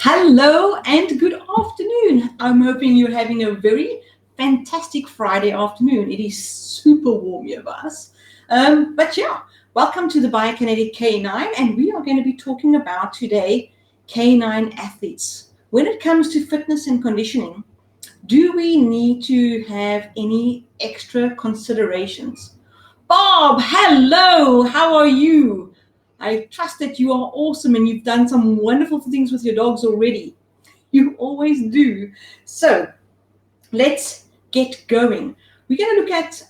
Hello and good afternoon. I'm hoping you're having a very fantastic Friday afternoon. It is super warm here for us. But yeah, welcome to the Biokinetic K9, and we are going to be talking about today canine athletes. When it comes to fitness and conditioning, do we need to have any extra considerations? Bob, hello, how are you? I trust that you are awesome and you've done some wonderful things with your dogs already. You always do. So let's get going. We're going to look at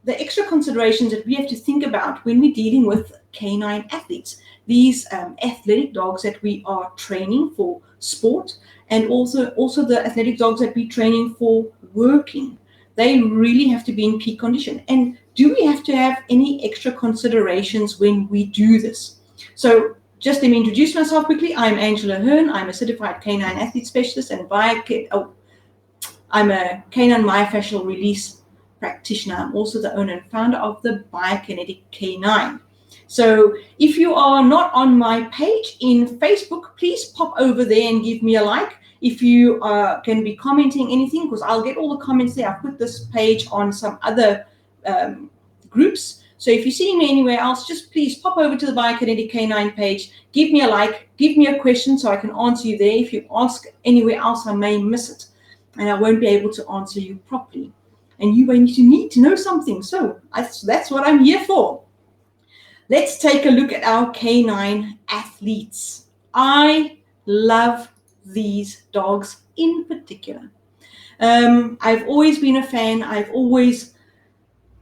the extra considerations that we have to think about when we're dealing with canine athletes. These athletic dogs that we are training for sport, and also the athletic dogs that we're training for working. They really have to be in peak condition. And do we have to have any extra considerations when we do this? So just let me introduce myself quickly. I'm Angela Hearn. I'm a certified canine athlete specialist and I'm a canine myofascial release practitioner. I'm also the owner and founder of the Biokinetic K9. So if you are not on my page in Facebook, please pop over there and give me a like. If you can be commenting anything, because I'll get all the comments there. I've put this page on some other groups. So if you're seeing me anywhere else, just please pop over to the Biokinetic K9 page, give me a like, give me a question so I can answer you there. If you ask anywhere else, I may miss it and I won't be able to answer you properly. And you need to know something. So that's what I'm here for. Let's take a look at our canine athletes. I love these dogs in particular. I've always been a fan. I've always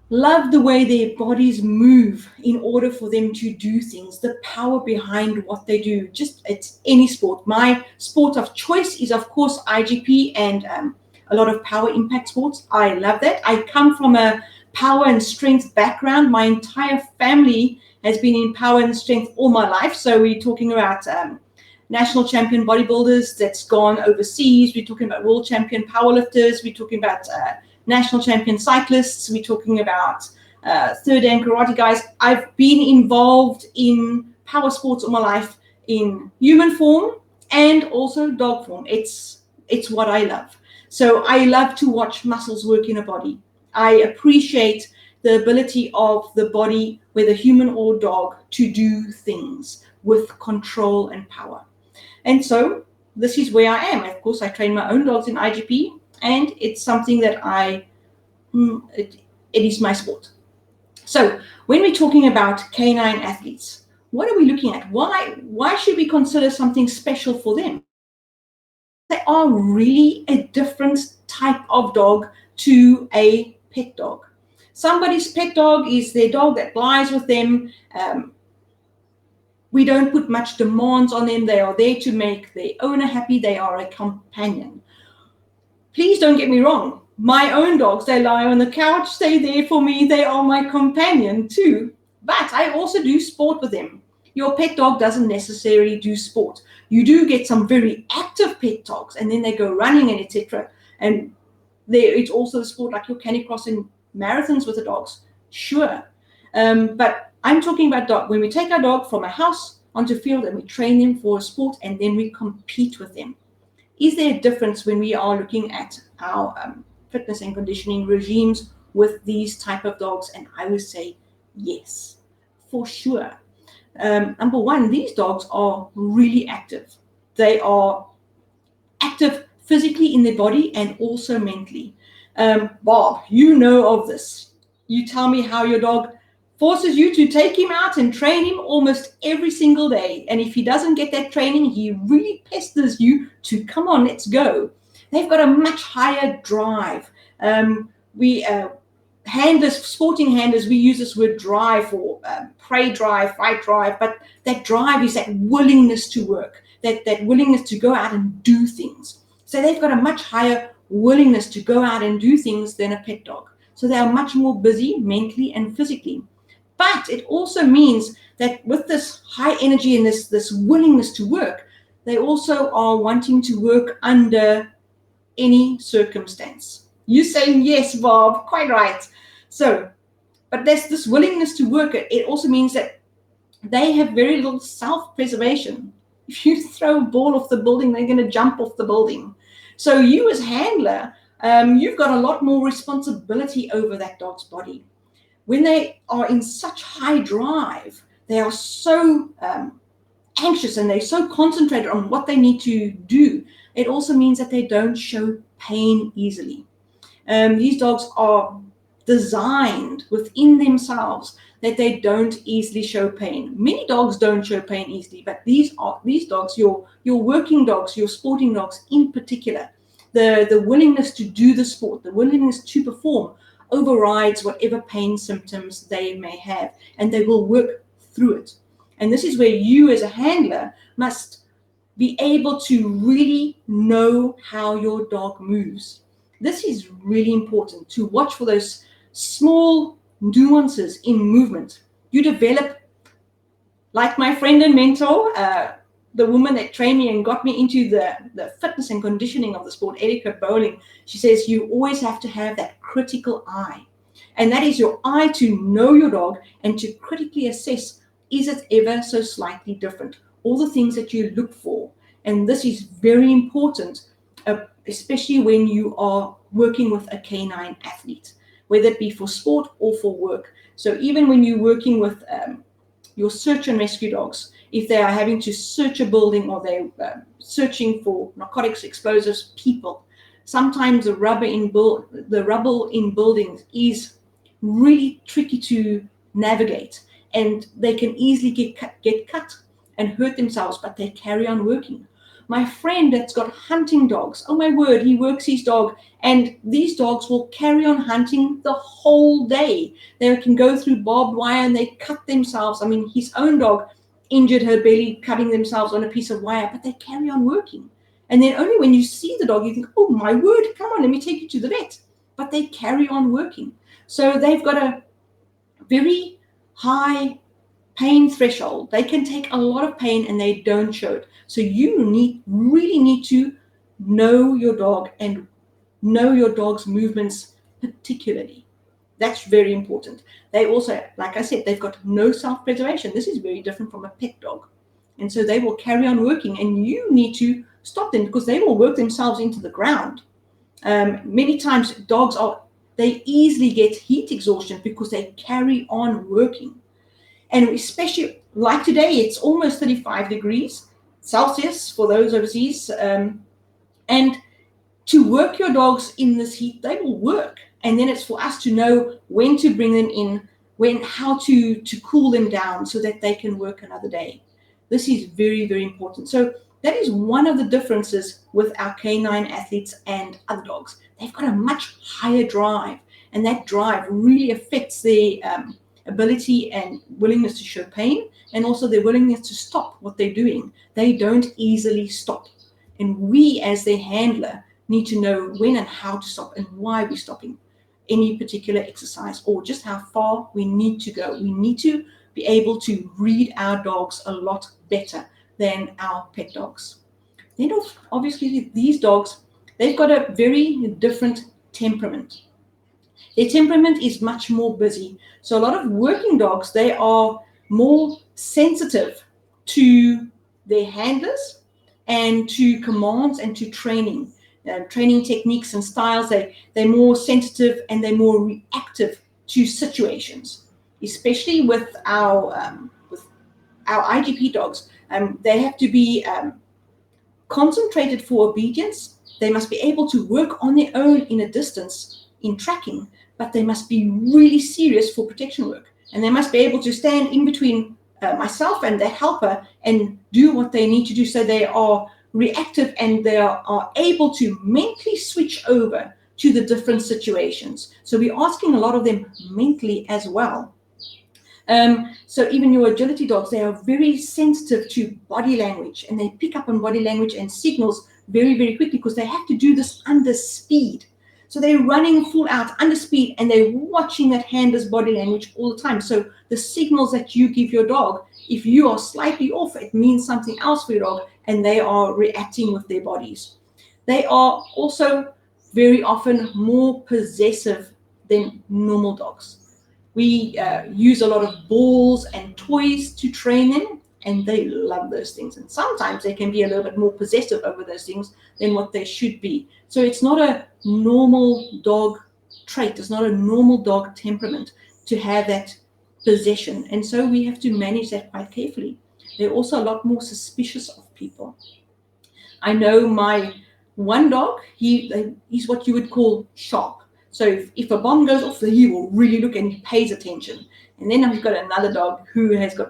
loved the way their bodies move in order for them to do things, the power behind what they do. Just it's any sport. My sport of choice is, of course, IGP and a lot of power impact sports. I love that. I come from a power and strength background. My entire family has been in power and strength all my life. So we're talking about national champion bodybuilders that's gone overseas. We're talking about world champion powerlifters. We're talking about national champion cyclists. We're talking about third dan karate guys. I've been involved in power sports all my life in human form and also dog form. It's what I love. So I love to watch muscles work in a body. I appreciate the ability of the body, whether human or dog, to do things with control and power. And so this is where I am. Of course, I train my own dogs in IGP, and it's something that it is my sport. So when we're talking about canine athletes, what are we looking at? Why should we consider something special for them? They are really a different type of dog to a pet dog. Somebody's pet dog is their dog that lies with them. We don't put much demands on them. They are there to make their owner happy. They are a companion. Please don't get me wrong. My own dogs, they lie on the couch, stay there for me. They are my companion too. But I also do sport with them. Your pet dog doesn't necessarily do sport. You do get some very active pet dogs, and then they go running and etc. And it's also a sport like your canicross and marathons with the dogs. Sure. But I'm talking about dog. When we take our dog from a house onto field and we train them for a sport and then we compete with them. Is there a difference when we are looking at our fitness and conditioning regimes with these type of dogs? And I would say yes, for sure. Number one, these dogs are really active. They are active physically in their body and also mentally. Bob, you know of this. You tell me how your dog forces you to take him out and train him almost every single day. And if he doesn't get that training, he really pesters you to come on, let's go. They've got a much higher drive. Handlers, sporting handlers, we use this word drive for prey drive, fight drive, but that drive is that willingness to work, that willingness to go out and do things. So they've got a much higher willingness to go out and do things than a pet dog. So they are much more busy mentally and physically. But it also means that with this high energy and this willingness to work, they also are wanting to work under any circumstance. You're saying yes, Bob, quite right. So, but there's this willingness to work. It also means that they have very little self-preservation. If you throw a ball off the building, they're going to jump off the building. So you as handler, you've got a lot more responsibility over that dog's body. When they are in such high drive, they are so anxious and they're so concentrated on what they need to do. It also means that they don't show pain easily. These dogs are designed within themselves that they don't easily show pain. Many dogs don't show pain easily, but these dogs, your working dogs, your sporting dogs in particular, the willingness to do the sport, the willingness to perform overrides whatever pain symptoms they may have, and they will work through it. And this is where you as a handler must be able to really know how your dog moves. This is really important, to watch for those small nuances in movement. You develop, like my friend and mentor, the woman that trained me and got me into the fitness and conditioning of the sport, Erica Bowling. She says you always have to have that critical eye. And that is your eye to know your dog and to critically assess, is it ever so slightly different? All the things that you look for. And this is very important, especially when you are working with a canine athlete, whether it be for sport or for work. So even when you're working with your search and rescue dogs, if they are having to search a building or they're searching for narcotics, explosives, people, sometimes the rubble in buildings is really tricky to navigate, and they can easily get cut and hurt themselves, but they carry on working. My friend that's got hunting dogs, oh my word, he works his dog, and these dogs will carry on hunting the whole day. They can go through barbed wire and they cut themselves. I mean, his own dog injured her belly cutting themselves on a piece of wire, but they carry on working. And then only when you see the dog, you think, oh my word, come on, let me take you to the vet. But they carry on working. So they've got a very high pain threshold. They can take a lot of pain and they don't show it. So you really need to know your dog and know your dog's movements particularly. That's very important. They also, like I said, they've got no self-preservation. This is very different from a pet dog. And so they will carry on working, and you need to stop them because they will work themselves into the ground. Many times they easily get heat exhaustion because they carry on working. And especially like today, it's almost 35 degrees Celsius for those overseas. And to work your dogs in this heat, they will work. And then it's for us to know when to bring them in, how to cool them down so that they can work another day. This is very, very important. So that is one of the differences with our canine athletes and other dogs. They've got a much higher drive, and that drive really affects their ability and willingness to show pain, and also their willingness to stop what they're doing. They don't easily stop. And we, as their handler, need to know when and how to stop and why we're stopping any particular exercise, or just how far we need to go. We need to be able to read our dogs a lot better than our pet dogs. Then obviously these dogs, they've got a very different temperament. Their temperament is much more busy. So a lot of working dogs, they are more sensitive to their handlers and to commands and to training techniques and styles. They're more sensitive and they're more reactive to situations, especially with our IGP dogs. They have to be concentrated for obedience. They must be able to work on their own in a distance in tracking, but they must be really serious for protection work. And they must be able to stand in between myself and the helper and do what they need to do. So they are reactive and they are able to mentally switch over to the different situations. So we're asking a lot of them mentally as well. So even your agility dogs, they are very sensitive to body language, and they pick up on body language and signals very, very quickly because they have to do this under speed. So they're running full out under speed and they're watching that handler's body language all the time. So the signals that you give your dog, if you are slightly off, it means something else for your dog, and they are reacting with their bodies. They are also very often more possessive than normal dogs. We use a lot of balls and toys to train them, and they love those things. And sometimes they can be a little bit more possessive over those things than what they should be. So it's not a normal dog trait, it's not a normal dog temperament to have that possession. And so we have to manage that quite carefully. They're also a lot more suspicious of people. I know my one dog, he's what you would call sharp. So if a bomb goes off, he will really look and he pays attention. And then I've got another dog who has got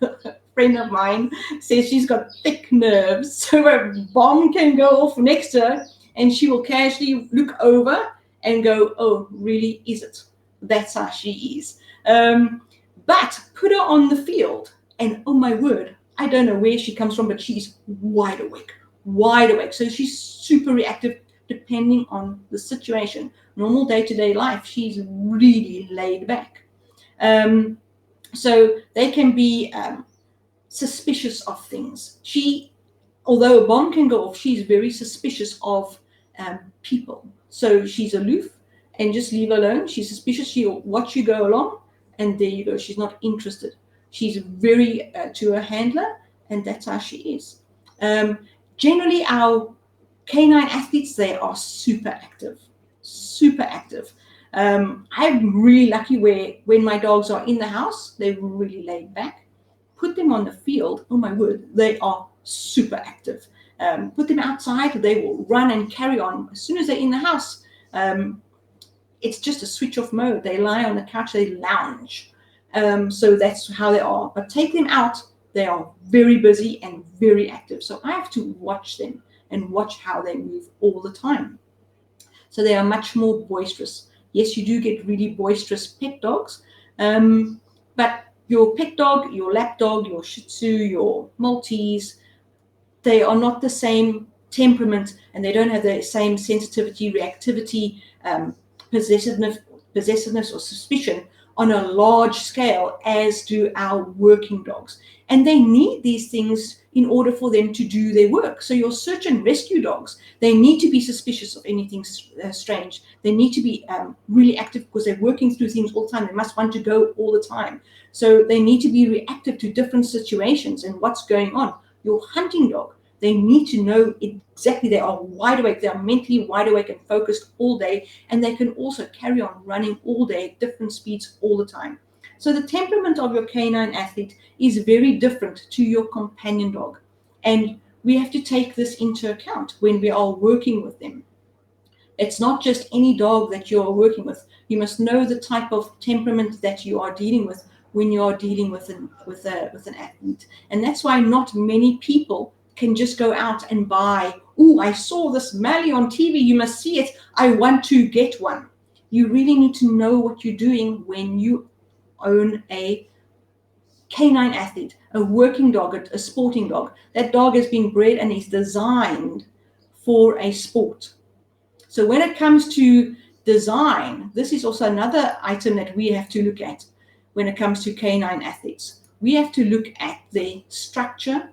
a friend of mine says she's got thick nerves. So a bomb can go off next to her and she will casually look over and go, oh, really, is it? That's how she is. But put her on the field and oh my word, I don't know where she comes from, but she's wide awake. So she's super reactive depending on the situation. Normal day-to-day life, she's really laid back. So they can be suspicious of things. Although a bomb can go off, she's very suspicious of people. So she's aloof and just leave her alone. She's suspicious. She'll watch you go along, and there you go. She's not interested. She's very to her handler, and that's how she is. Generally, our canine athletes, they are super active. I'm really lucky where when my dogs are in the house, they're really laid back. Put them on the field, oh my word, they are super active. Put them outside, they will run and carry on. As soon as they're in the house, it's just a switch off mode. They lie on the couch, they lounge. So that's how they are. But take them out, they are very busy and very active. So I have to watch them and watch how they move all the time. So they are much more boisterous. Yes, you do get really boisterous pet dogs, but your pet dog, your lap dog, your Shih Tzu, your Maltese, they are not the same temperament and they don't have the same sensitivity, reactivity, possessiveness or suspicion on a large scale as do our working dogs. And they need these things in order for them to do their work. So your search and rescue dogs, they need to be suspicious of anything strange. They need to be really active because they're working through things all the time. They must want to go all the time. So they need to be reactive to different situations and what's going on. Your hunting dog, they need to know exactly, they are wide awake, they are mentally wide awake and focused all day, and they can also carry on running all day at different speeds all the time. So the temperament of your canine athlete is very different to your companion dog. And we have to take this into account when we are working with them. It's not just any dog that you are working with. You must know the type of temperament that you are dealing with when you are dealing with an athlete. And that's why not many people can just go out and buy, oh, I saw this Mally on TV, you must see it, I want to get one. You really need to know what you're doing when you own a canine athlete, a working dog, a sporting dog. That dog has been bred and is designed for a sport. So when it comes to design, this is also another item that we have to look at when it comes to canine athletes. We have to look at their structure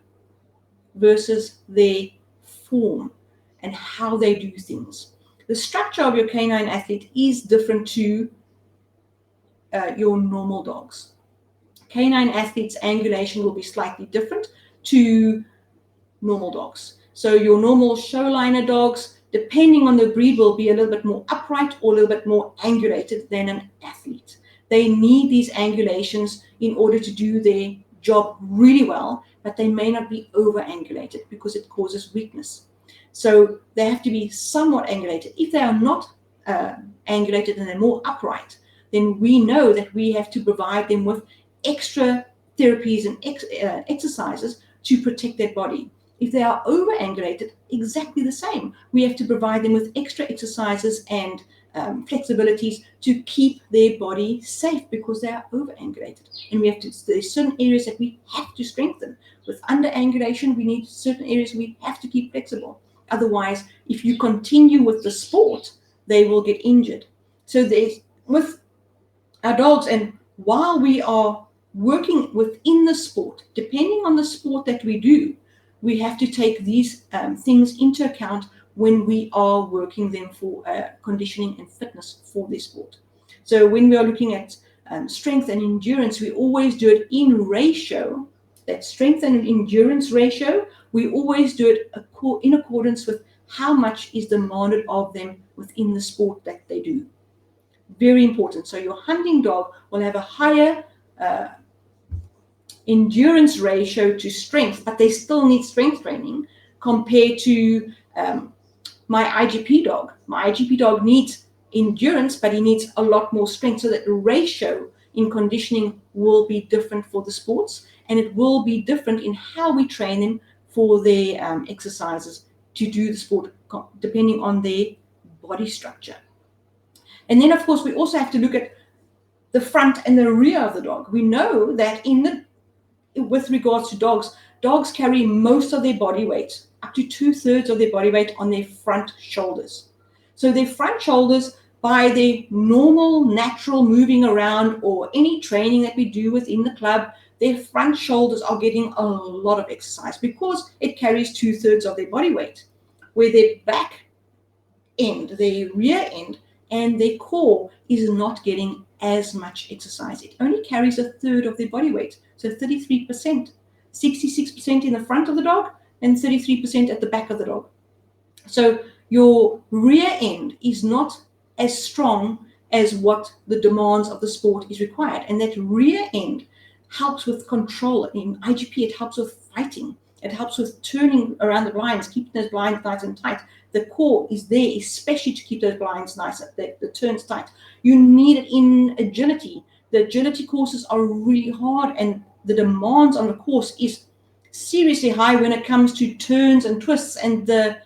versus their form and how they do things. The structure of your canine athlete is different to your normal dogs. Canine athletes' angulation will be slightly different to normal dogs. So your normal showliner dogs, depending on the breed, will be a little bit more upright or a little bit more angulated than an athlete. They need these angulations in order to do their job really well, but they may not be over-angulated because it causes weakness. So they have to be somewhat angulated. If they are not angulated and they're more upright, then we know that we have to provide them with extra therapies and exercises to protect their body. If they are over-angulated, exactly the same. We have to provide them with extra exercises and flexibilities to keep their body safe because they are over-angulated. And there's certain areas that we have to strengthen. With under-angulation, we need certain areas we have to keep flexible. Otherwise, if you continue with the sport, they will get injured. So with our dogs, and while we are working within the sport, depending on the sport that we do, we have to take these things into account when we are working them for conditioning and fitness for their sport. So when we are looking at strength and endurance, we always do it in ratio that strength and endurance ratio, we always do it in accordance with how much is demanded of them within the sport that they do. Very important. So your hunting dog will have a higher endurance ratio to strength, but they still need strength training compared to my IGP dog. My IGP dog needs endurance, but he needs a lot more strength. So that the ratio in conditioning will be different for the sports, and it will be different in how we train them for their exercises to do the sport, depending on their body structure. And then, of course, we also have to look at the front and the rear of the dog. We know that with regards to dogs carry most of their body weight, up to 2/3 of their body weight, on their front shoulders. So their front shoulders, by their normal, natural moving around or any training that we do within the club, their front shoulders are getting a lot of exercise because it carries 2/3 of their body weight. Where their back end, their rear end, and their core is not getting as much exercise. It only carries 1/3 of their body weight, so 33%, 66% in the front of the dog and 33% at the back of the dog. So your rear end is not as strong as what the demands of the sport is required, and that rear end helps with control. In IGP, it helps with fighting. It helps with turning around the blinds, keeping those blinds nice and tight. The core is there especially to keep those blinds nice, the turns tight. You need it in agility. The agility courses are really hard, and the demands on the course is seriously high when it comes to turns and twists and the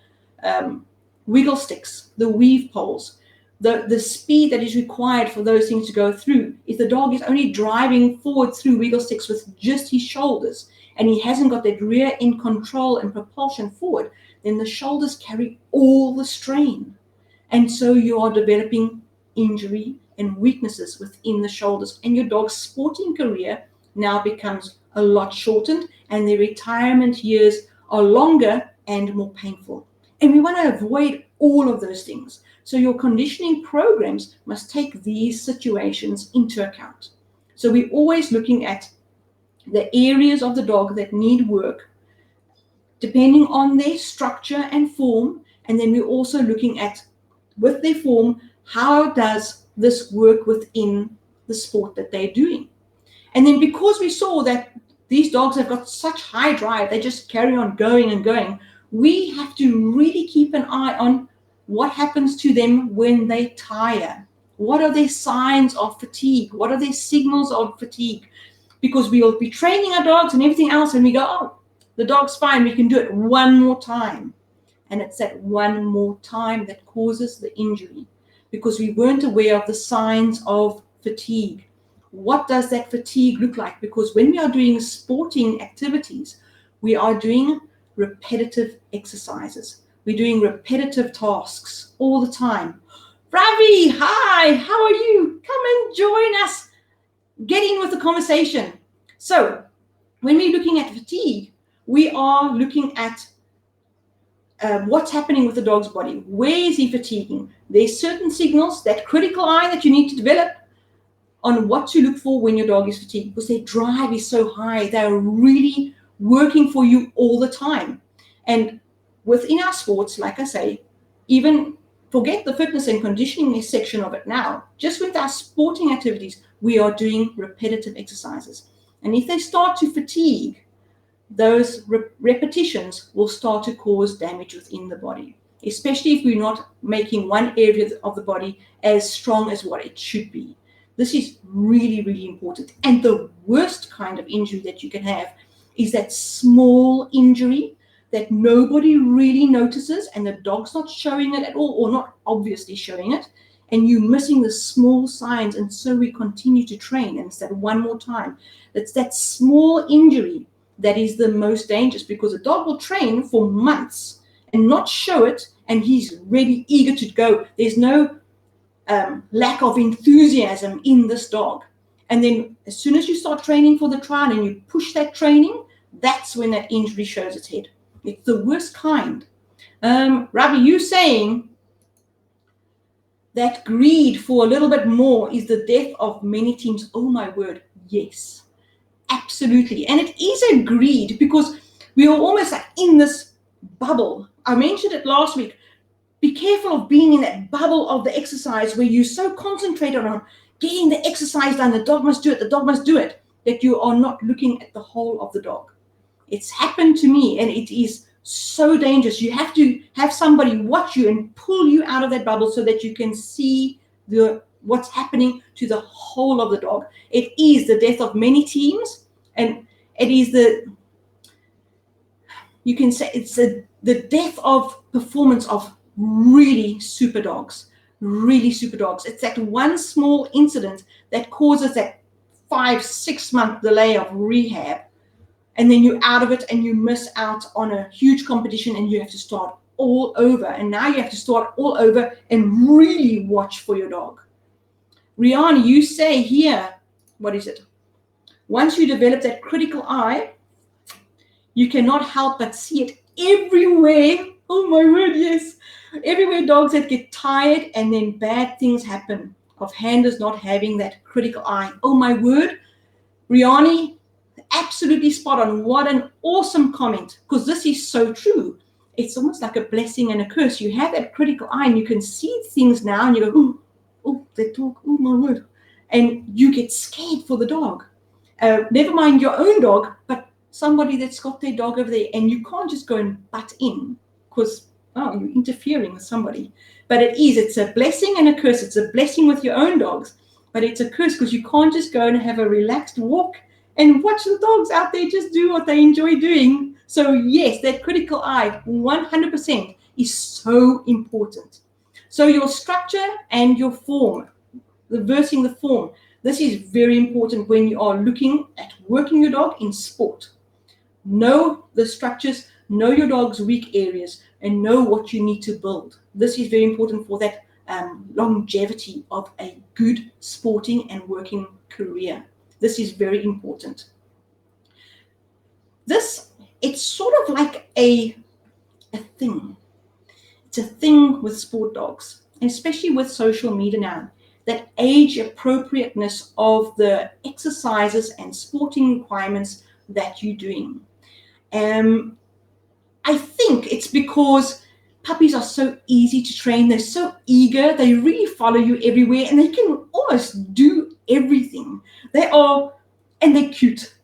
wiggle sticks, the weave poles. The speed that is required for those things to go through. If the dog is only driving forward through wiggle sticks with just his shoulders, and he hasn't got that rear end control and propulsion forward, then the shoulders carry all the strain. And so you are developing injury and weaknesses within the shoulders. And your dog's sporting career now becomes a lot shortened, and their retirement years are longer and more painful. And we want to avoid all of those things. So your conditioning programs must take these situations into account. So we're always looking at the areas of the dog that need work, depending on their structure and form. And then we're also looking at, with their form, how does this work within the sport that they're doing? And then because we saw that these dogs have got such high drive, they just carry on going and going, we have to really keep an eye on what happens to them when they tire. What are their signs of fatigue? What are their signals of fatigue? Because we'll be training our dogs and everything else, and we go, oh, the dog's fine, we can do it one more time. And it's that one more time that causes the injury, because we weren't aware of the signs of fatigue. What does that fatigue look like? Because when we are doing sporting activities, we are doing repetitive exercises. We're doing repetitive tasks all the time. Ravi, hi, how are you? Come and join us. Get in with the conversation. So when we're looking at fatigue, we are looking at what's happening with the dog's body. Where is he fatiguing? There's certain signals, that critical eye that you need to develop on what to look for when your dog is fatigued, because their drive is so high. They're really working for you all the time. And within our sports, like I say, even forget the fitness and conditioning section of it now. Just with our sporting activities, we are doing repetitive exercises. And if they start to fatigue, those repetitions will start to cause damage within the body, especially if we're not making one area of the body as strong as what it should be. This is really, really important. And the worst kind of injury that you can have is that small injury that nobody really notices, and the dog's not showing it at all, or not obviously showing it, and you missing the small signs. And so we continue to train, and it's that one more time. It's that small injury that is the most dangerous, because a dog will train for months and not show it, and he's really eager to go. There's no lack of enthusiasm in this dog. And then as soon as you start training for the trial and you push that training, that's when that injury shows its head. It's the worst kind. Ravi, you saying that greed for a little bit more is the death of many teams. Oh my word, yes. Absolutely. And it is a greed because we are almost like in this bubble. I mentioned it last week. Be careful of being in that bubble of the exercise where you're so concentrated on getting the exercise done. The dog must do it, the dog must do it, that you are not looking at the whole of the dog. It's happened to me and it is so dangerous. You have to have somebody watch you and pull you out of that bubble so that you can see what's happening to the whole of the dog. It is the death of many teams, and it is you can say it's the death of performance of really super dogs. Really super dogs. It's that one small incident that causes that 5-6 month delay of rehab, and then you're out of it and you miss out on a huge competition and you have to start all over. And now you have to start all over and really watch for your dog. Rihanna, you say here, what is it? Once you develop that critical eye, you cannot help but see it everywhere. Oh my word, yes. Everywhere dogs that get tired and then bad things happen of handlers not having that critical eye. Oh my word, Rihanna, absolutely spot on. What an awesome comment, because this is so true. It's almost like a blessing and a curse. You have that critical eye and you can see things now and you go, oh, they talk, oh my word. And you get scared for the dog. Never mind your own dog, but somebody that's got their dog over there, and you can't just go and butt in because, oh, you're interfering with somebody. But it's a blessing and a curse. It's a blessing with your own dogs, but it's a curse because you can't just go and have a relaxed walk and watch the dogs out there just do what they enjoy doing. So yes, that critical eye, 100%, is so important. So your structure and your form, reversing the form, this is very important when you are looking at working your dog in sport. Know the structures, know your dog's weak areas, and know what you need to build. This is very important for that longevity of a good sporting and working career. This is very important. It's sort of like a thing. It's a thing with sport dogs, and especially with social media now, that age appropriateness of the exercises and sporting requirements that you're doing. I think it's because puppies are so easy to train. They're so eager. They really follow you everywhere, and they can almost do everything. And they're cute.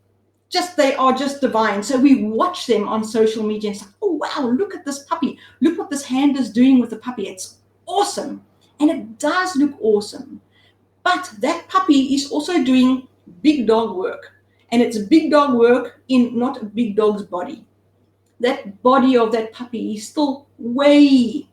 They are just divine. So we watch them on social media and say, oh, wow, look at this puppy. Look what this handler's doing with the puppy. It's awesome. And it does look awesome. But that puppy is also doing big dog work. And it's big dog work in not a big dog's body. That body of that puppy is still way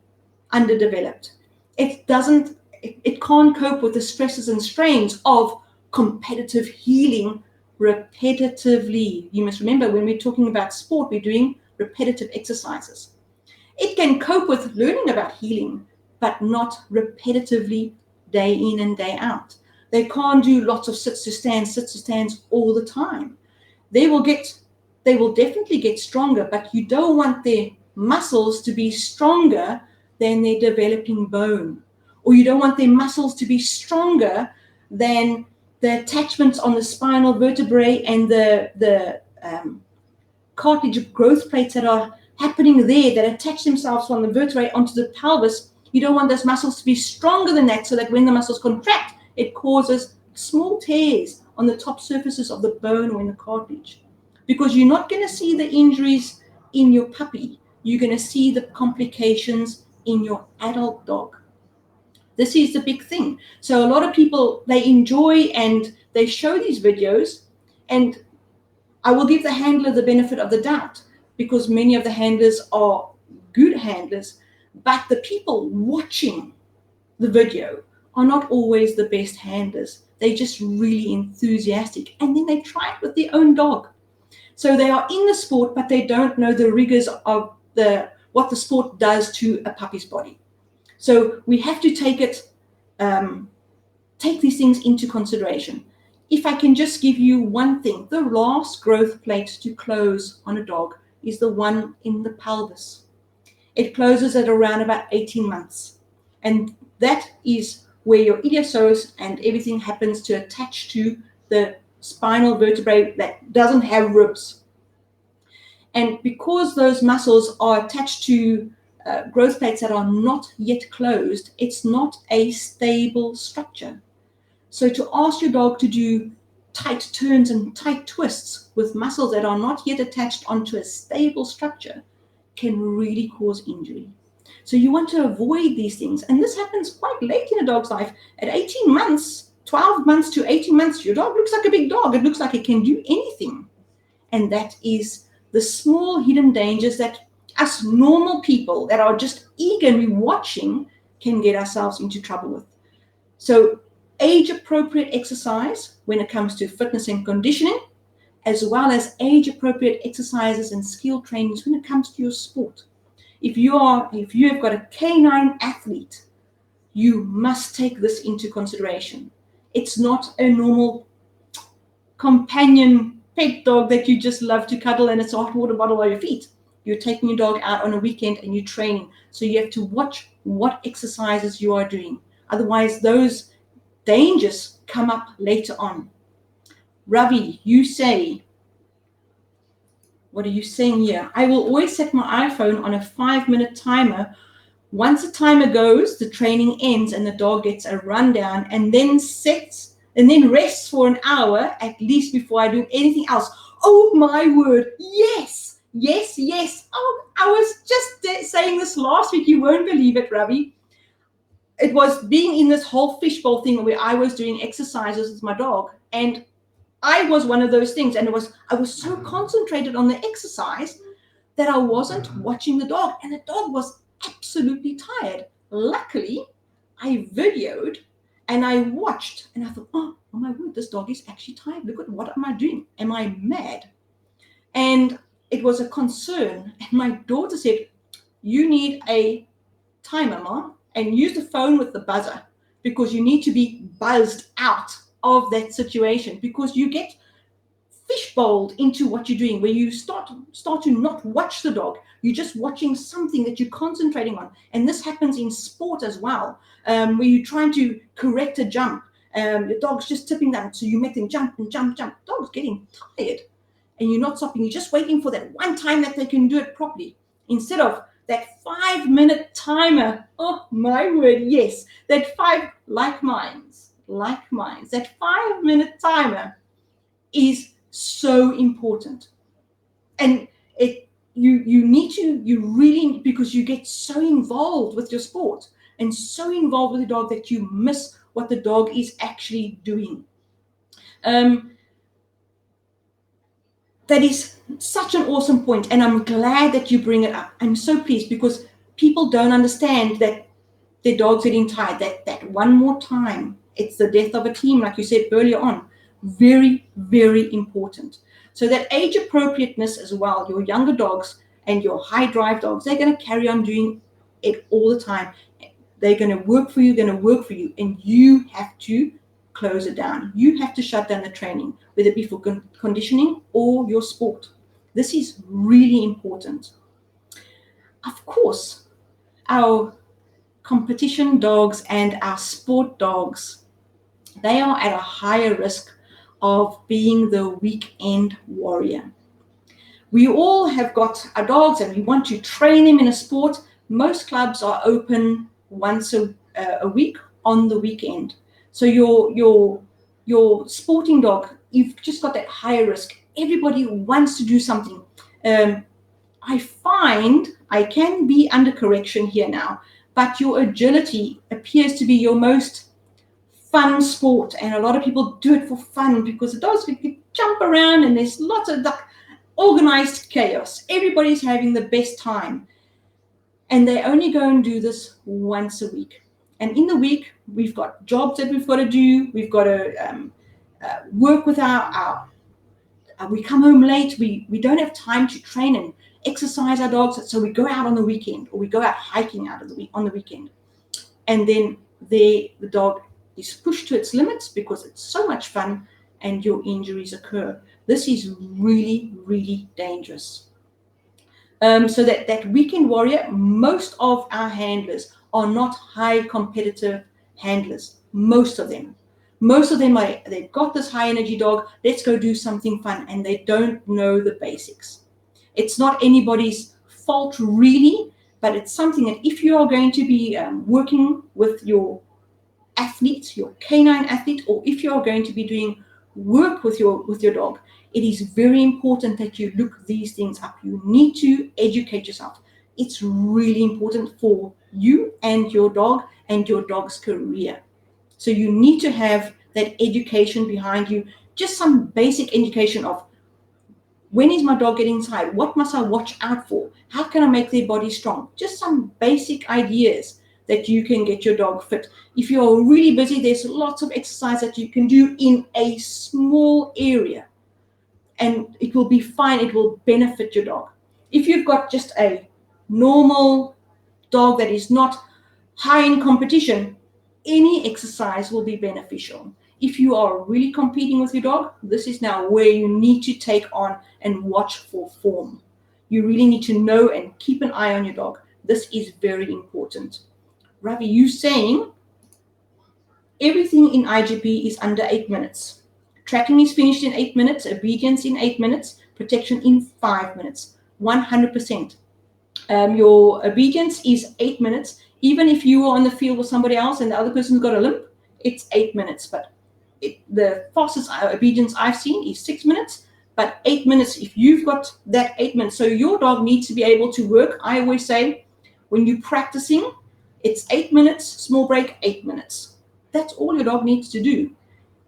underdeveloped. It can't cope with the stresses and strains of competitive healing repetitively. You must remember, when we're talking about sport, we're doing repetitive exercises. It can cope with learning about healing, but not repetitively day in and day out. They can't do lots of sits to stands all the time. They will definitely get stronger, but you don't want their muscles to be stronger than their developing bone. Or you don't want their muscles to be stronger than the attachments on the spinal vertebrae and the cartilage growth plates that are happening there that attach themselves from the vertebrae onto the pelvis. You don't want those muscles to be stronger than that, so that when the muscles contract, it causes small tears on the top surfaces of the bone or in the cartilage. Because you're not going to see the injuries in your puppy. You're going to see the complications in your adult dog. This is the big thing. So a lot of people, they enjoy and they show these videos, and I will give the handler the benefit of the doubt because many of the handlers are good handlers, but the people watching the video are not always the best handlers. They're just really enthusiastic, and then they try it with their own dog. So they are in the sport, but they don't know the rigors of what the sport does to a puppy's body. So we have to take these things into consideration. If I can just give you one thing, the last growth plate to close on a dog is the one in the pelvis. It closes at around about 18 months. And that is where your idiosaurus and everything happens to attach to the spinal vertebrae that doesn't have ribs. And because those muscles are attached to growth plates that are not yet closed, it's not a stable structure. So to ask your dog to do tight turns and tight twists with muscles that are not yet attached onto a stable structure can really cause injury. So you want to avoid these things. And this happens quite late in a dog's life. At 18 months, 12 months to 18 months, your dog looks like a big dog. It looks like it can do anything. And that is the small hidden dangers that us normal people that are just eagerly watching can get ourselves into trouble with. So age-appropriate exercise when it comes to fitness and conditioning, as well as age-appropriate exercises and skill trainings when it comes to your sport. If you have got a canine athlete, you must take this into consideration. It's not a normal companion pet dog that you just love to cuddle and it's a hot water bottle on your feet. You're taking your dog out on a weekend and you're training. So you have to watch what exercises you are doing. Otherwise, those dangers come up later on. Ravi, you say, what are you saying here? I will always set my iPhone on a 5-minute timer. Once the timer goes, the training ends and the dog gets a rundown and then rests for an hour at least before I do anything else. Oh my word, yes, yes, yes. Oh, I was just saying this last week. You won't believe it, Ravi. It was being in this whole fishbowl thing where I was doing exercises with my dog, and I was one of those things, and I was so concentrated on the exercise that I wasn't watching the dog, and the dog was absolutely tired. Luckily, I videoed and I watched, and I thought, oh my word, this dog is actually tired. Look at what am I doing? Am I mad? And it was a concern, and my daughter said, you need a timer, Mom, and use the phone with the buzzer because you need to be buzzed out of that situation because you get fishbowled into what you're doing, where you start to not watch the dog. You're just watching something that you're concentrating on. And this happens in sport as well, where you're trying to correct a jump. The dog's just tipping down, so you make them jump and jump, jump. The dog's getting tired, and you're not stopping. You're just waiting for that one time that they can do it properly. Instead of that 5-minute timer, oh my word, yes, that like minds, that 5-minute timer is so important. And you really, because you get so involved with your sport and so involved with the dog that you miss what the dog is actually doing. That is such an awesome point, and I'm glad that you bring it up. I'm so pleased because people don't understand that their dog's getting tired. That one more time, it's the death of a team, like you said earlier on. Very, very important. So that age appropriateness as well, your younger dogs and your high drive dogs, they're going to carry on doing it all the time. They're going to work for you, and you have to close it down. You have to shut down the training, whether it be for conditioning or your sport. This is really important. Of course, our competition dogs and our sport dogs, they are at a higher risk of being the weekend warrior. We all have got our dogs and we want to train them in a sport. Most clubs are open once a week on the weekend. So your sporting dog, you've just got that higher risk. Everybody wants to do something. I find I can be under correction here now, but your agility appears to be your most fun sport, and a lot of people do it for fun because the dogs can jump around and there's lots of organized chaos. Everybody's having the best time, and they only go and do this once a week. And in the week, we've got jobs that we've got to do. We've got to work with our we come home late. We don't have time to train and exercise our dogs, so we go out on the weekend, or we go out hiking on the weekend, and then the dog is pushed to its limits because it's so much fun, and your injuries occur. This is really, really dangerous. So that weekend warrior, most of our handlers are not high competitive handlers. Most of them. Most of them they've got this high energy dog, let's go do something fun, and they don't know the basics. It's not anybody's fault really, but it's something that if you are going to be working with your athlete, your canine athlete, or if you are going to be doing work with your dog, it is very important that you look these things up. You need to educate yourself. It's really important for you and your dog and your dog's career. So you need to have that education behind you, just some basic education of when is my dog getting tired? What must I watch out for? How can I make their body strong? Just some basic ideas that you can get your dog fit. If you're really busy, there's lots of exercise that you can do in a small area, and it will be fine. It will benefit your dog. If you've got just a normal dog that is not high in competition, any exercise will be beneficial. If you are really competing with your dog, this is now where you need to take on and watch for form. You really need to know and keep an eye on your dog. This is very important. Ravi, you saying everything in IGP is under 8 minutes. Tracking is finished in 8 minutes, obedience in 8 minutes, protection in 5 minutes. 100%. Your obedience is 8 minutes. Even if you are on the field with somebody else and the other person's got a limp, it's 8 minutes. But the fastest obedience I've seen is 6 minutes. But 8 minutes, if you've got that 8 minutes, so your dog needs to be able to work. I always say, when you're practicing, it's 8 minutes, small break, 8 minutes. That's all your dog needs to do.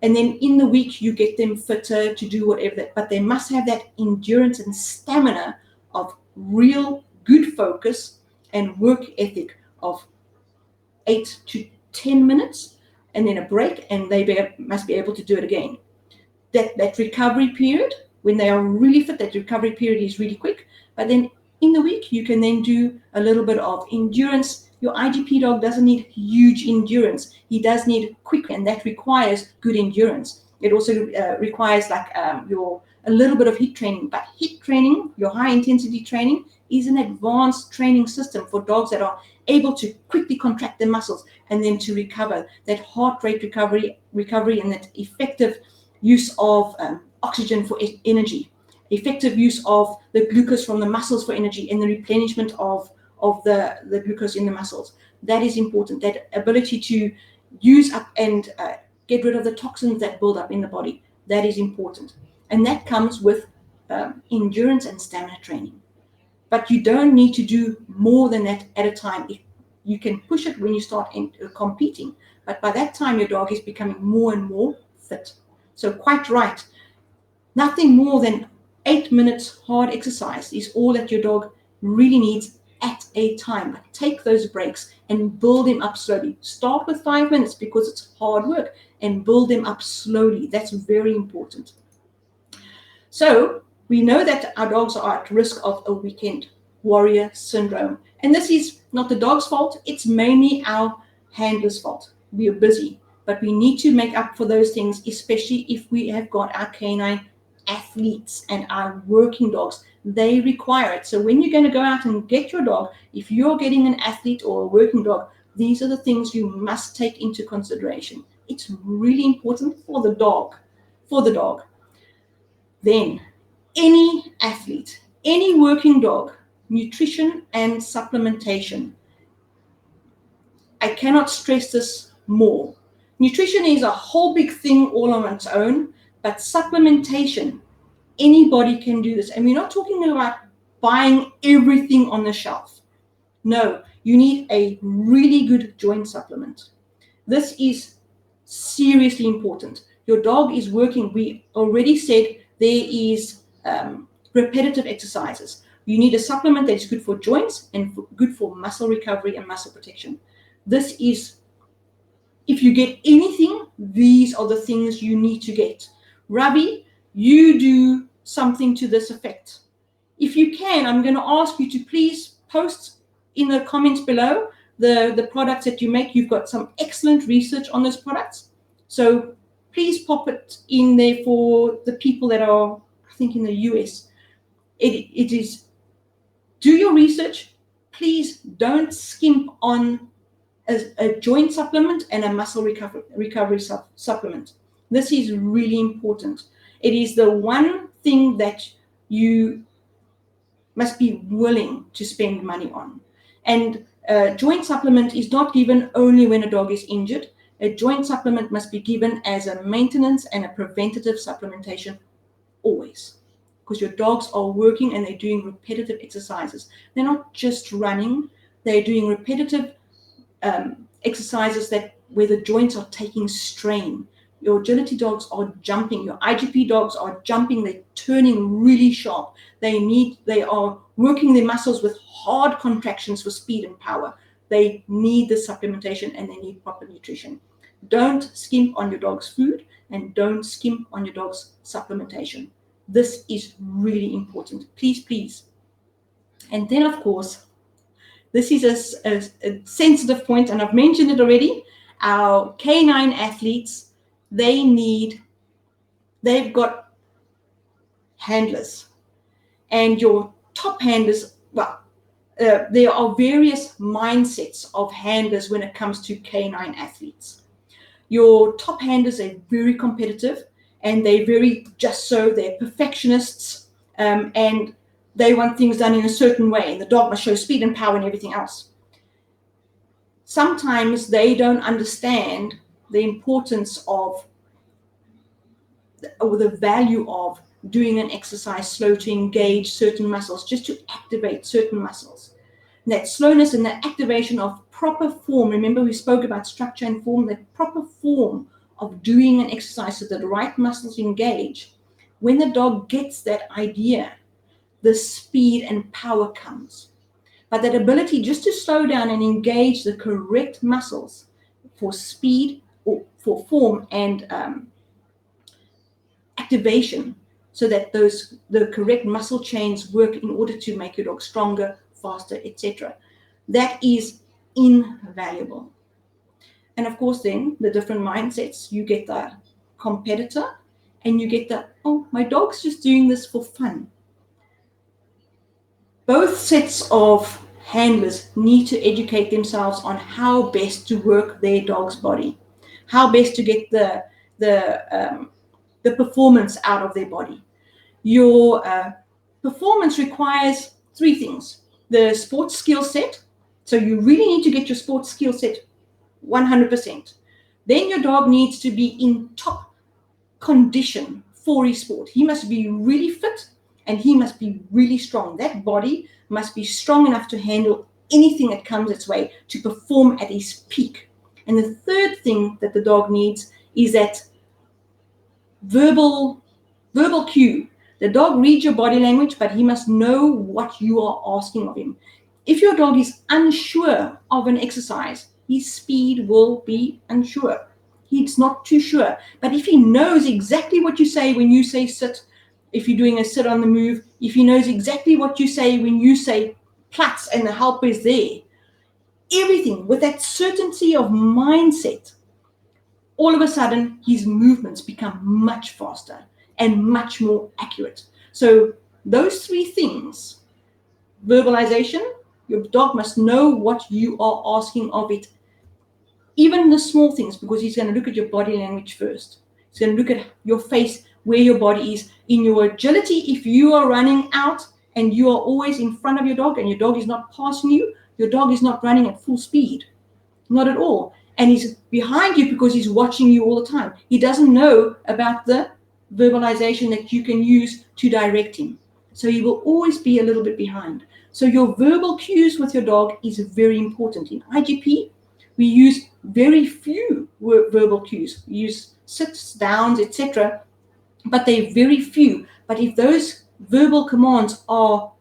And then in the week, you get them fitter to do whatever. But they must have that endurance and stamina of real good focus and work ethic of 8 to 10 minutes, and then a break, and they must be able to do it again. That recovery period, when they are really fit, that recovery period is really quick. But then in the week, you can then do a little bit of endurance. Your IGP dog doesn't need huge endurance. He does need quick, and that requires good endurance. It also requires a little bit of HIIT training. But HIIT training, your high intensity training, is an advanced training system for dogs that are able to quickly contract their muscles and then to recover. That heart rate recovery and that effective use of oxygen for energy, effective use of the glucose from the muscles for energy, and the replenishment of the glucose in the muscles. That is important. That ability to use up and get rid of the toxins that build up in the body, that is important. And that comes with endurance and stamina training. But you don't need to do more than that at a time. You can push it when you start competing, but by that time your dog is becoming more and more fit. So quite right. Nothing more than 8 minutes hard exercise is all that your dog really needs at a time. But take those breaks and build them up slowly. Start with 5 minutes because it's hard work, and build them up slowly. That's very important. So we know that our dogs are at risk of a weekend warrior syndrome. And this is not the dog's fault. It's mainly our handler's fault. We are busy, but we need to make up for those things, especially if we have got our canine athletes and our working dogs. They require it. So when you're going to go out and get your dog, if you're getting an athlete or a working dog, these are the things you must take into consideration. It's really important for the dog. Then, any athlete, any working dog, nutrition and supplementation. I cannot stress this more. Nutrition is a whole big thing all on its own, but supplementation, anybody can do this. And we're not talking about buying everything on the shelf. No, you need a really good joint supplement. This is seriously important. Your dog is working. We already said there is repetitive exercises. You need a supplement that is good for joints and good for muscle recovery and muscle protection. This is, if you get anything, these are the things you need to get. Ravi, you do something to this effect. If you can, I'm going to ask you to please post in the comments below the products that you make. You've got some excellent research on those products. So please pop it in there for the people that are, I think, in the US. It is, do your research. Please don't skimp on a joint supplement and a muscle recovery supplement. This is really important. It is the one thing that you must be willing to spend money on. And a joint supplement is not given only when a dog is injured. A joint supplement must be given as a maintenance and a preventative supplementation always, because your dogs are working and they're doing repetitive exercises. They're not just running, they're doing repetitive exercises where the joints are taking strain. Your agility dogs are jumping, your IGP dogs are jumping, they're turning really sharp. They are working their muscles with hard contractions for speed and power. They need the supplementation and they need proper nutrition. Don't skimp on your dog's food and don't skimp on your dog's supplementation. This is really important. Please, please. And then, of course, this is a sensitive point, and I've mentioned it already. Our canine athletes, they've got handlers. And your top handlers, well, there are various mindsets of handlers when it comes to canine athletes. Your top handlers are very competitive and they're very they're perfectionists, and they want things done in a certain way. And the dog must show speed and power and everything else. Sometimes they don't understand the importance of or the value of doing an exercise slow to engage certain muscles, just to activate certain muscles. And that slowness and that activation of proper form, remember we spoke about structure and form, that proper form of doing an exercise so that the right muscles engage. When the dog gets that idea, the speed and power comes. But that ability just to slow down and engage the correct muscles for speed or for form and activation, so that the correct muscle chains work in order to make your dog stronger, faster, etc. That is invaluable. And of course, then the different mindsets, you get the competitor and you get the, oh, my dog's just doing this for fun. Both sets of handlers need to educate themselves on how best to work their dog's body, how best to get the performance out of their body. Your performance requires three things: the sports skill set. So you really need to get your sports skill set 100%. Then your dog needs to be in top condition for his sport. He must be really fit and he must be really strong. That body must be strong enough to handle anything that comes its way, to perform at his peak. And the third thing that the dog needs is that verbal cue. The dog reads your body language, but he must know what you are asking of him. If your dog is unsure of an exercise, his speed will be unsure. He's not too sure. But if he knows exactly what you say when you say sit, if you're doing a sit on the move, if he knows exactly what you say when you say platz and the helper is there, everything with that certainty of mindset, all of a sudden his movements become much faster and much more accurate. So those three things: verbalization, your dog must know what you are asking of it, even the small things, because he's going to look at your body language first. He's going to look at your face, where your body is. In your agility, if you are running out and you are always in front of your dog and your dog is not passing you, your dog is not running at full speed. Not at all. And he's behind you because he's watching you all the time. He doesn't know about the verbalization that you can use to direct him. So he will always be a little bit behind. So your verbal cues with your dog is very important. In IGP, we use very few verbal cues. We use sits, downs, etc., but they're very few. But if those verbal commands are,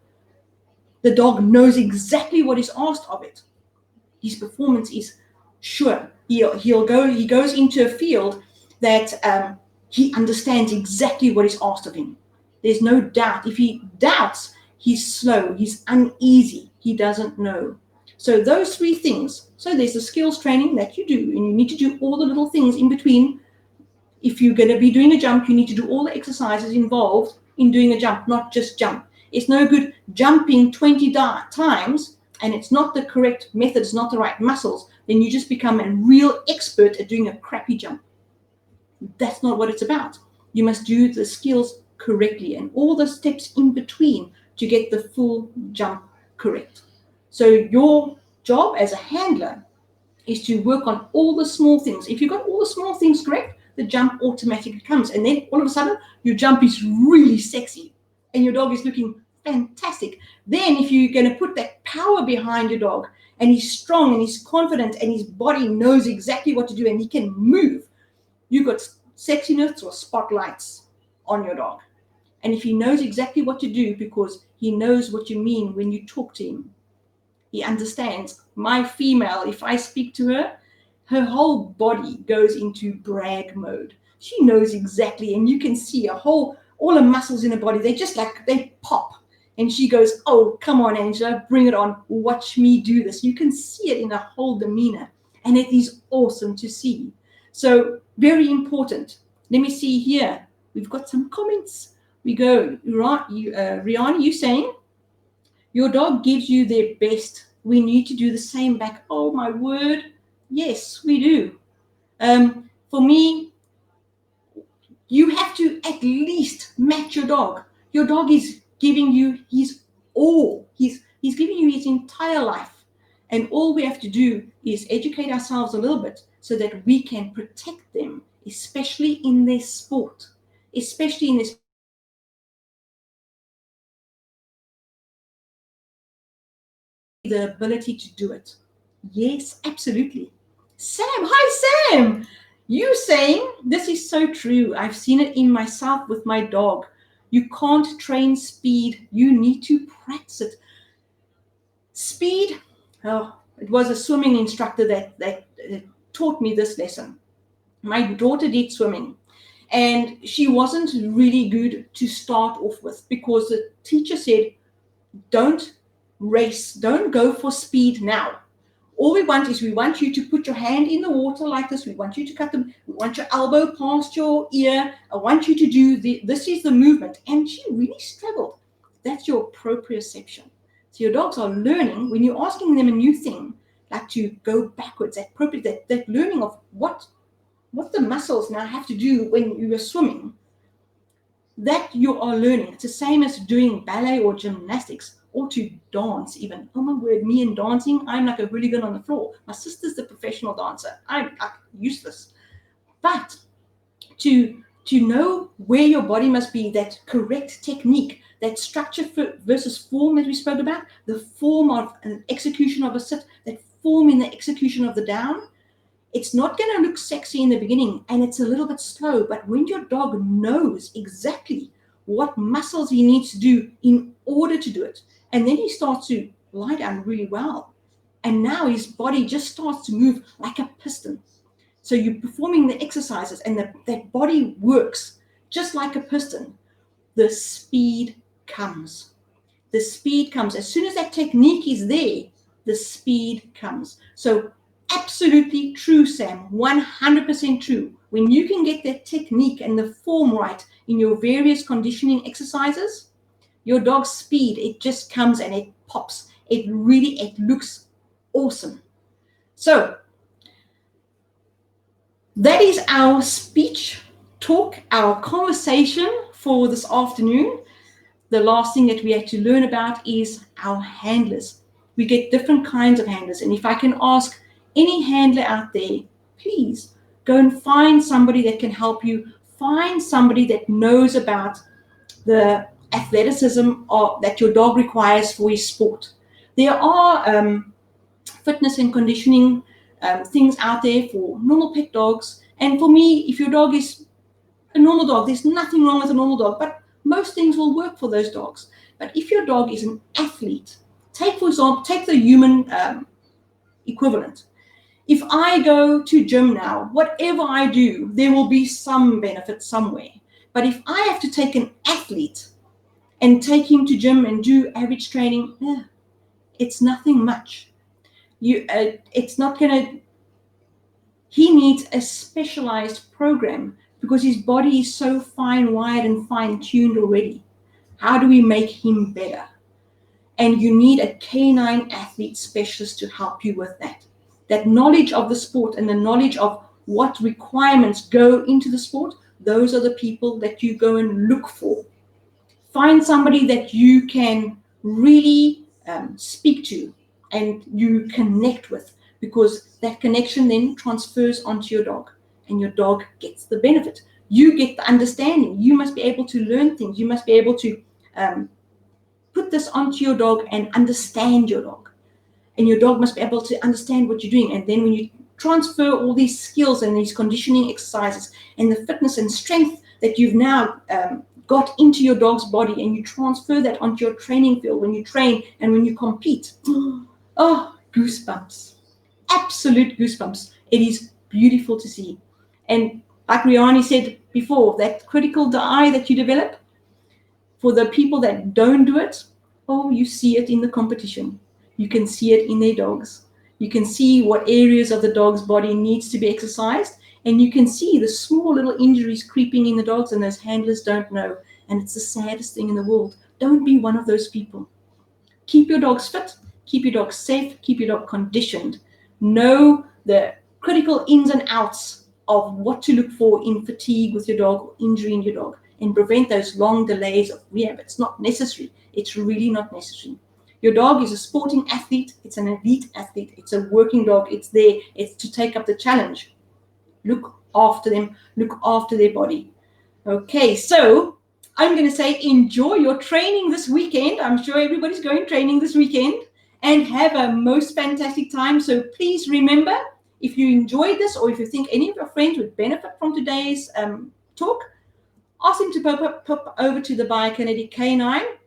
the dog knows exactly what is asked of it, his performance is sure. He goes into a field that he understands exactly what is asked of him. There's no doubt. If he doubts, he's slow, he's uneasy, he doesn't know. So those three things. So there's the skills training that you do, and you need to do all the little things in between. If you're going to be doing a jump, you need to do all the exercises involved in doing a jump, not just jump. It's no good jumping 20 times and it's not the correct method, it's not the right muscles, then you just become a real expert at doing a crappy jump. That's not what it's about. You must do the skills correctly and all the steps in between to get the full jump correct. So your job as a handler is to work on all the small things. If you've got all the small things correct, the jump automatically comes. And then all of a sudden, your jump is really sexy and your dog is looking fantastic. Then if you're going to put that power behind your dog and he's strong and he's confident and his body knows exactly what to do and he can move, you've got sexiness or spotlights on your dog. And if he knows exactly what to do because he knows what you mean when you talk to him, he understands. My female, if I speak to her, her whole body goes into brag mode. She knows exactly, and you can see all the muscles in her body, they pop. And she goes, oh, come on, Angela, bring it on. Watch me do this. You can see it in her whole demeanor. And it is awesome to see. So very important. Let me see here. We've got some comments. We go, Rihanna, you saying, your dog gives you their best. We need to do the same back. Oh, my word. Yes, we do. For me, you have to at least match your dog. Your dog is giving you his all. He's giving you his entire life. And all we have to do is educate ourselves a little bit so that we can protect them, especially in their sport. Especially in this. The ability to do it. Yes, absolutely. Sam, hi Sam. You saying this is so true. I've seen it in myself with my dog. You can't train speed. You need to practice it. Speed. Oh, it was a swimming instructor that taught me this lesson. My daughter did swimming, and she wasn't really good to start off with because the teacher said, don't race, don't go for speed now. All we want you to put your hand in the water like this. We want you to cut them. We want your elbow past your ear. I want you to do this is the movement. And she really struggled. That's your proprioception. So your dogs are learning when you're asking them a new thing, like to go backwards, that learning of what the muscles now have to do when you are swimming. That you are learning. It's the same as doing ballet or gymnastics or to dance even. Oh my word, me and dancing, I'm like a hooligan on the floor. My sister's the professional dancer. I'm useless. But to know where your body must be, that correct technique, that structure versus form that we spoke about, the form of an execution of a sit, that form in the execution of the down, it's not going to look sexy in the beginning and it's a little bit slow, but when your dog knows exactly what muscles he needs to do in order to do it, and then he starts to lie down really well, and now his body just starts to move like a piston. So you're performing the exercises and that body works just like a piston. The speed comes. The speed comes. As soon as that technique is there, the speed comes. So absolutely true, Sam, 100% true. When you can get that technique and the form right in your various conditioning exercises, your dog's speed, it just comes and it pops. It looks awesome. So that is our speech talk, our conversation for this afternoon. The last thing that we have to learn about is our handlers. We get different kinds of handlers. And if I can ask any handler out there, please go and find somebody that can help you. Find somebody that knows about the athleticism that your dog requires for his sport. There are fitness and conditioning things out there for normal pet dogs. And for me, if your dog is a normal dog, there's nothing wrong with a normal dog, but most things will work for those dogs. But if your dog is an athlete, for example, take the human equivalent. If I go to gym now, whatever I do, there will be some benefit somewhere. But if I have to take an athlete and take him to gym and do average training, it's nothing much. It's not going to. He needs a specialized program because his body is so fine-wired and fine-tuned already. How do we make him better? And you need a canine athlete specialist to help you with that. That knowledge of the sport and the knowledge of what requirements go into the sport, those are the people that you go and look for. Find somebody that you can really speak to and you connect with, because that connection then transfers onto your dog and your dog gets the benefit. You get the understanding. You must be able to learn things. You must be able to put this onto your dog and understand your dog. And your dog must be able to understand what you're doing. And then when you transfer all these skills and these conditioning exercises and the fitness and strength that you've now got into your dog's body, and you transfer that onto your training field when you train and when you compete, oh, goosebumps. Absolute goosebumps. It is beautiful to see. And like Riani said before, that critical eye that you develop, for the people that don't do it, oh, you see it in the competition. You can see it in their dogs. You can see what areas of the dog's body needs to be exercised, and you can see the small little injuries creeping in the dogs, and those handlers don't know. And it's the saddest thing in the world. Don't be one of those people. Keep your dogs fit, keep your dog safe, keep your dog conditioned. Know the critical ins and outs of what to look for in fatigue with your dog or injury in your dog, and prevent those long delays of rehab. It's not necessary. It's really not necessary. Your dog is a sporting athlete. It's an elite athlete. It's a working dog. It's there. It's to take up the challenge. Look after them. Look after their body. Okay, so I'm going to say enjoy your training this weekend. I'm sure everybody's going training this weekend, and have a most fantastic time. So please remember, if you enjoyed this, or if you think any of your friends would benefit from today's talk, ask them to pop over to the Biokinetic Canine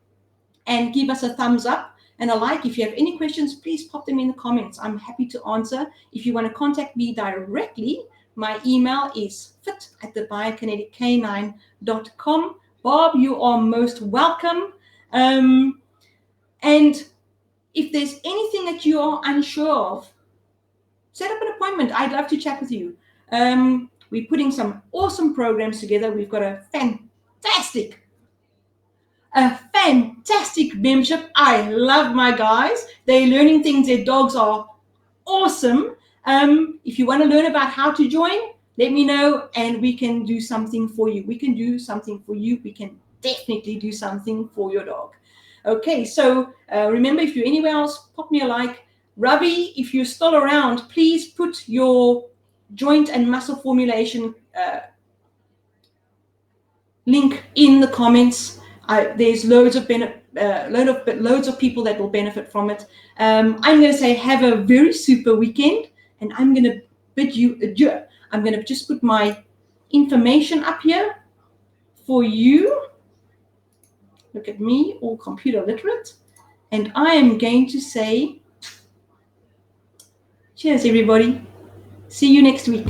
and give us a thumbs up and a like. If you have any questions, please pop them in the comments. I'm happy to answer. If you want to contact me directly, my email is fit@thebiokineticcanine.com. Bob, you are most welcome. And if there's anything that you are unsure of, set up an appointment. I'd love to chat with you. We're putting some awesome programs together. We've got a fantastic membership. I love my guys. They're learning things. Their dogs are awesome. If you want to learn about how to join, let me know and we can do something for you. We can do something for you. We can definitely do something for your dog. Okay, so remember, if you're anywhere else, pop me a like. Ravi, if you're still around, please put your joint and muscle formulation link in the comments. There's loads of people that will benefit from it. I'm going to say have a very super weekend, and I'm going to bid you adieu. I'm going to just put my information up here for you. Look at me, all computer literate. And I am going to say cheers, everybody. See you next week.